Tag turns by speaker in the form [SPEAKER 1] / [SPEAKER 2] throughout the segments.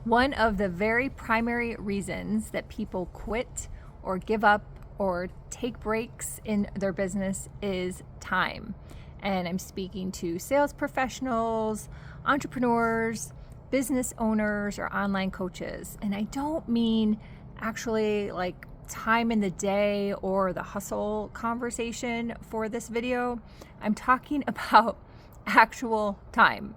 [SPEAKER 1] One of the very primary reasons that people quit or give up or take breaks in their business is time. And I'm speaking to sales professionals, entrepreneurs, business owners, or online coaches. And I don't mean actually like time in the day or the hustle conversation for this video. I'm talking about actual time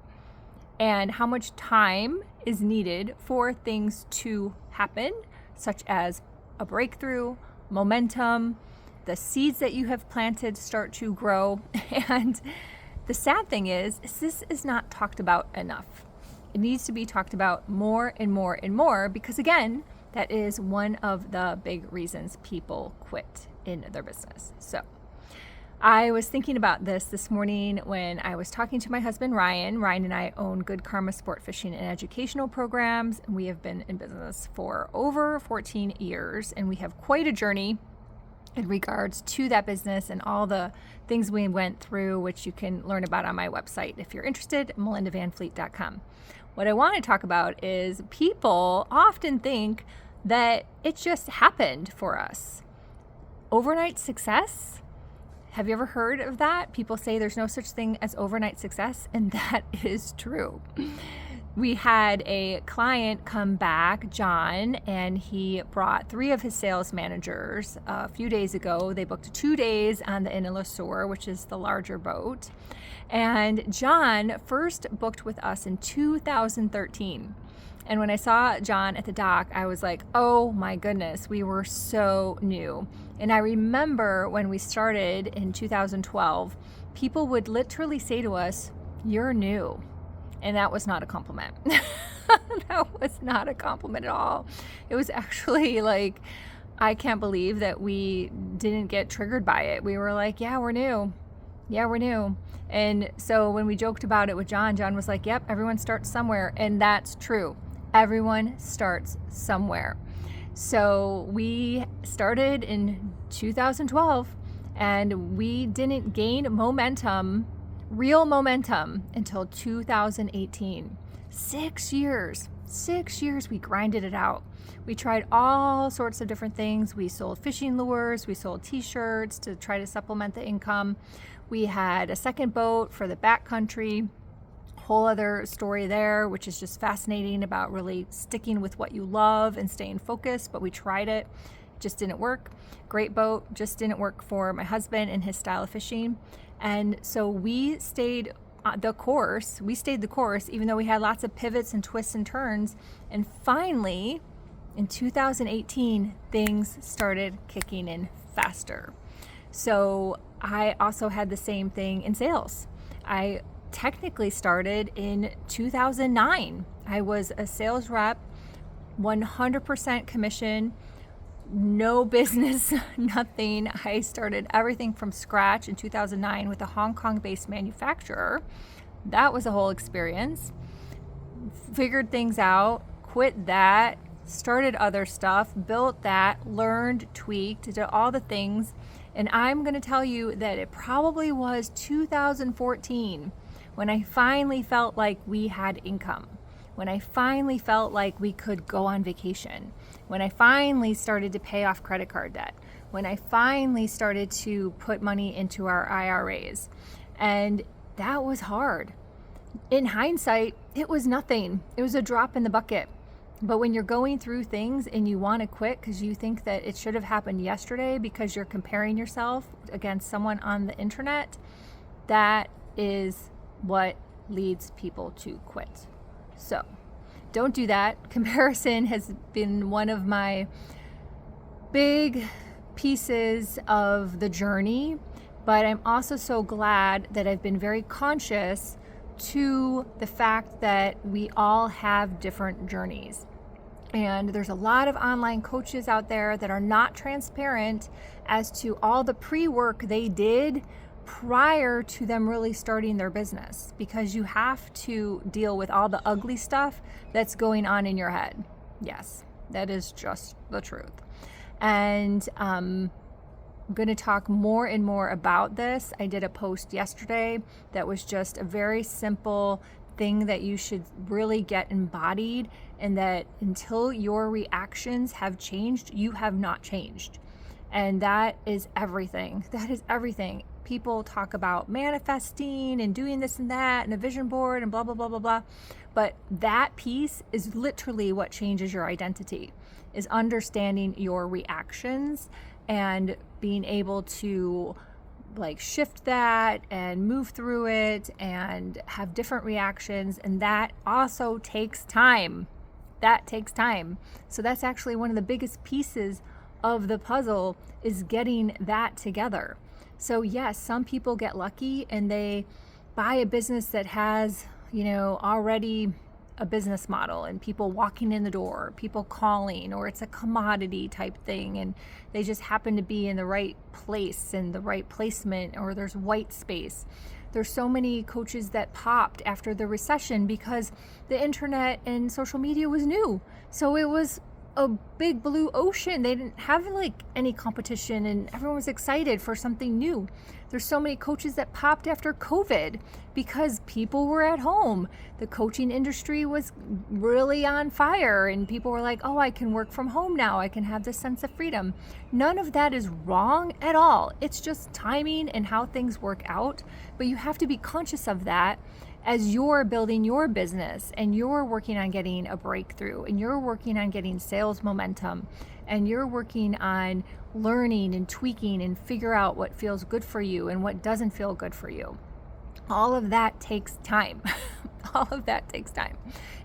[SPEAKER 1] and how much time is needed for things to happen, such as a breakthrough, momentum, the seeds that you have planted start to grow. And the sad thing is this is not talked about enough. It needs to be talked about more and more and more because, again, that is one of the big reasons people quit in their business. So I was thinking about this morning when I was talking to my husband, Ryan. Ryan and I own Good Karma Sport Fishing and Educational Programs, and we have been in business for over 14 years, and we have quite a journey in regards to that business and all the things we went through, which you can learn about on my website if you're interested, melindavanfleet.com. What I want to talk about is people often think that it just happened for us. Overnight success? Have you ever heard of that? People say there's no such thing as overnight success, and that is true. We had a client come back, John, and he brought 3 of his sales managers a few days ago. They booked 2 days on the Inner which is the larger boat. And John first booked with us in 2013. And when I saw John at the dock, I was like, oh my goodness, we were so new. And I remember when we started in 2012, people would literally say to us, "You're new." And that was not a compliment. That was not a compliment at all. It was actually like, I can't believe that we didn't get triggered by it. We were like, yeah, we're new. Yeah, we're new. And so when we joked about it with John, John was like, yep, everyone starts somewhere. And that's true. Everyone starts somewhere. So we started in 2012 and we didn't gain momentum, real momentum, until 2018. 6 years. 6 years we grinded it out. We tried all sorts of different things. We sold fishing lures, we sold t-shirts to try to supplement the income. We had a second boat for the backcountry. Whole other story there, which is just fascinating about really sticking with what you love and staying focused, but we tried it. Just didn't work. Great boat, just didn't work for my husband and his style of fishing. And so we stayed the course, even though we had lots of pivots and twists and turns. And finally, in 2018, things started kicking in faster. So I also had the same thing in sales. I technically started in 2009. I was a sales rep, 100% commission, no business, nothing. I started everything from scratch in 2009 with a Hong Kong-based manufacturer. That was a whole experience. Figured things out, quit that, started other stuff, built that, learned, tweaked, did all the things. And I'm going to tell you that it probably was 2014 when I finally felt like we had income, when I finally felt like we could go on vacation, when I finally started to pay off credit card debt, when I finally started to put money into our IRAs. And that was hard. In hindsight, it was nothing. It was a drop in the bucket. But when you're going through things and you want to quit because you think that it should have happened yesterday because you're comparing yourself against someone on the internet, that is what leads people to quit. So don't do that. Comparison has been one of my big pieces of the journey, but I'm also so glad that I've been very conscious to the fact that we all have different journeys. And there's a lot of online coaches out there that are not transparent as to all the pre-work they did prior to them really starting their business, because you have to deal with all the ugly stuff that's going on in your head. Yes, that is just the truth. And I'm going to talk more and more about this. I did a post yesterday that was just a very simple thing that you should really get embodied, and that until your reactions have changed, you have not changed. And that is everything. That is everything. People talk about manifesting and doing this and that and a vision board and blah, blah, blah, blah, blah. But that piece is literally what changes your identity, is understanding your reactions and being able to like shift that and move through it and have different reactions. And that also takes time. That takes time. So that's actually one of the biggest pieces of the puzzle, is getting that together. So yes, some people get lucky and they buy a business that has, already a business model and people walking in the door, people calling, or it's a commodity type thing and they just happen to be in the right place and the right placement, or there's white space. There's so many coaches that popped after the recession because the internet and social media was new. So it was a big blue ocean. They didn't have like any competition and everyone was excited for something new. There's so many coaches that popped after COVID because people were at home. The coaching industry was really on fire and people were like, oh, I can work from home now. I can have this sense of freedom. None of that is wrong at all. It's just timing and how things work out. But you have to be conscious of that as you're building your business and you're working on getting a breakthrough and you're working on getting sales momentum and you're working on learning and tweaking and figure out what feels good for you and what doesn't feel good for you. All of that takes time. All of that takes time.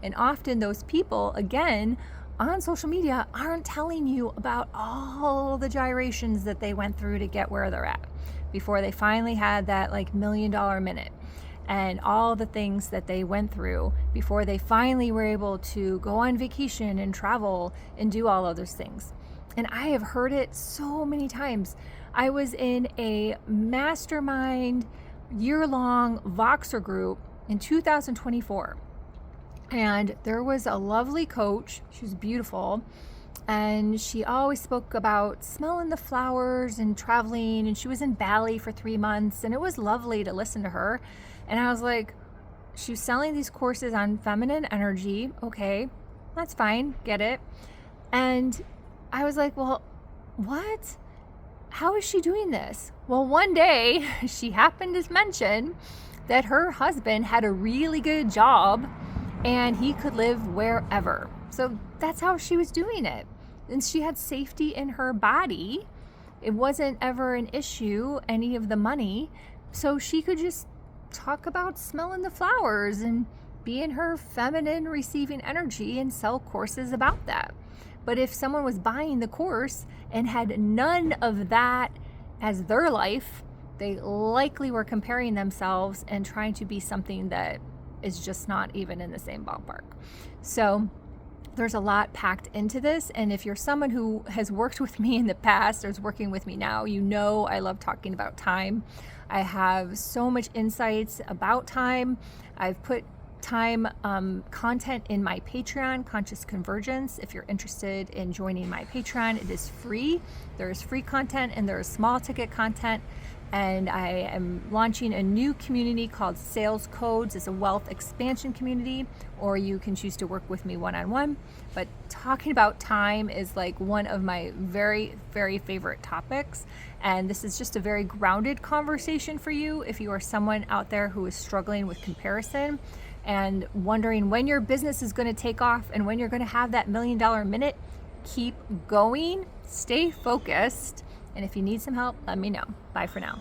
[SPEAKER 1] And often those people, again, on social media aren't telling you about all the gyrations that they went through to get where they're at before they finally had that like $1 million minute, and all the things that they went through before they finally were able to go on vacation and travel and do all of those things. And I have heard it so many times. I was in a mastermind year-long Voxer group in 2024. And there was a lovely coach. She was beautiful. And she always spoke about smelling the flowers and traveling. And she was in Bali for 3 months. And it was lovely to listen to her. And I was like, she was selling these courses on feminine energy. Okay, that's fine. Get it. And I was like, well, what? How is she doing this? Well, one day she happened to mention that her husband had a really good job and he could live wherever. So that's how she was doing it. And she had safety in her body. It wasn't ever an issue, any of the money. So she could just talk about smelling the flowers and be in her feminine receiving energy and sell courses about that. But if someone was buying the course and had none of that as their life, they likely were comparing themselves and trying to be something that is just not even in the same ballpark. So there's a lot packed into this. And if you're someone who has worked with me in the past or is working with me now, you know I love talking about time. I have so much insights about time. I've put time content in my Patreon, Conscious Convergence. If you're interested in joining my Patreon, it is free. There is free content and there is small ticket content. And I am launching a new community called Sales Codes. It's a wealth expansion community, or you can choose to work with me one-on-one. But talking about time is like one of my very, very favorite topics. And this is just a very grounded conversation for you if you are someone out there who is struggling with comparison and wondering when your business is going to take off and when you're going to have that $1 million minute. Keep going, stay focused. And if you need some help, let me know. Bye for now.